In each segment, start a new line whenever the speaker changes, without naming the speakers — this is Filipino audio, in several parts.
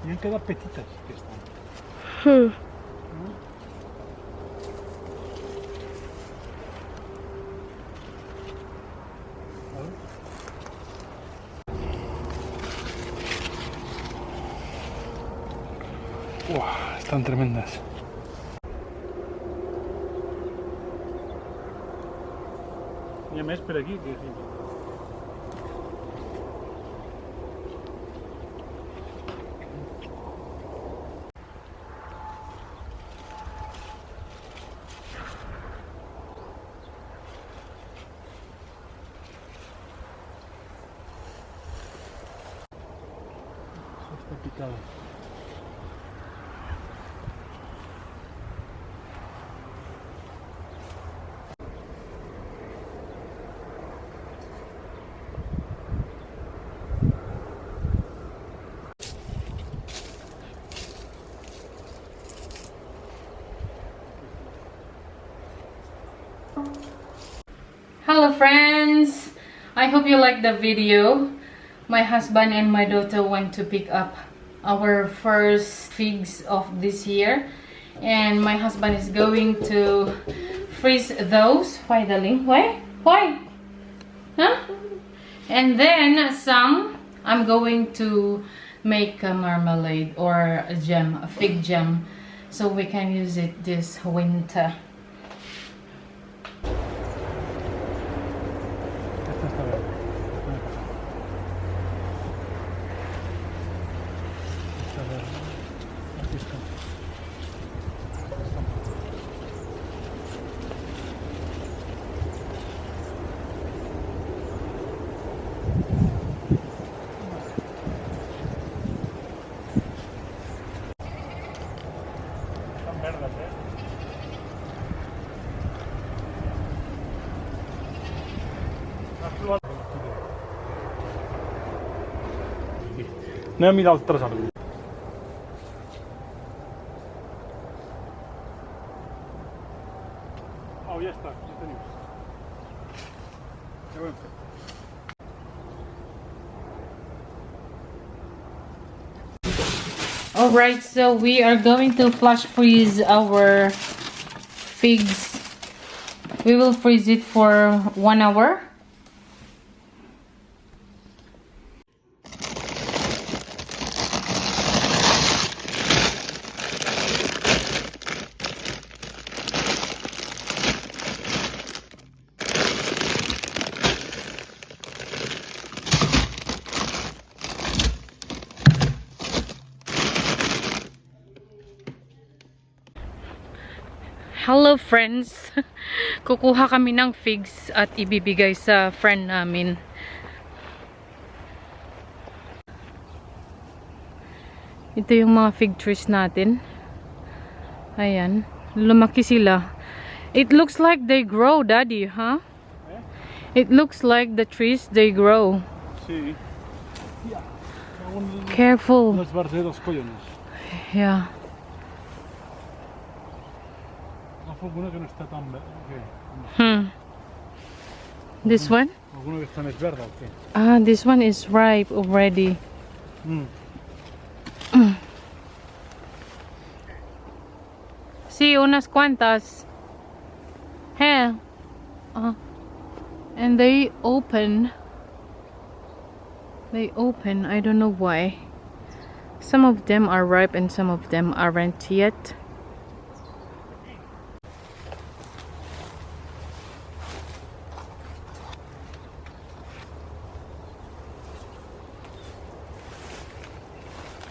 Y han quedado petitas que están. Wow, están tremendas. Hi ha més per aquí que aquí. Això està picada.
Hello friends, I hope you like the video. My husband and my daughter went to pick up our first figs of this year, and my husband is going to freeze those. Why, darling? Why? Huh? And then some I'm going to make a marmalade or a jam, a fig jam, so we can use it this winter.
Anem a mirar altres arbres. Oh, ja està, ja teniu. Ja ho hem fet.
Alright, so we are going to flash freeze our figs. We will freeze it for 1 hour. Hello friends! Kukuha kami ng figs at ibibigay sa friend namin. Ito yung mga fig trees natin. Ayan. Lumaki sila. It looks like they grow, Daddy, huh? It looks like the trees, they grow.
Sí.
Careful.
Los barderos collones.
Yeah.
Alguna que no està tan verd.
This one?
Alguna que està més verda o què?
Ah, this one is ripe already. Sí, unas cuantas. Hey. And they open. I don't know why. Some of them are ripe and some of them aren't yet.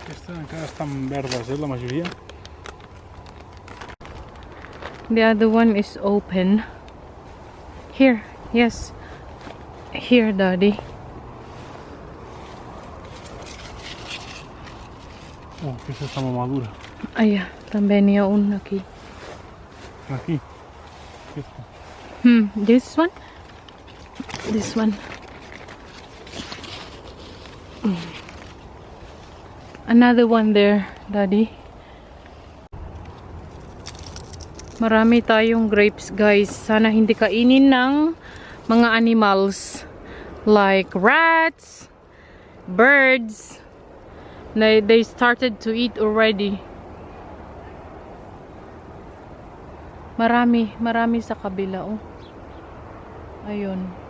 Aquestes encara estan verdes, la majoria.
The other one is open. Here, yes. Here, Daddy.
Oh, aquesta està molt madura.
Allá, también hay una aquí.
Aquí. Aquesta.
This one? This one. Another one there, Daddy. Marami tayong grapes, guys. Sana hindi kainin ng mga animals like rats, birds, They started to eat already. Marami sa kabila, oh. Ayun.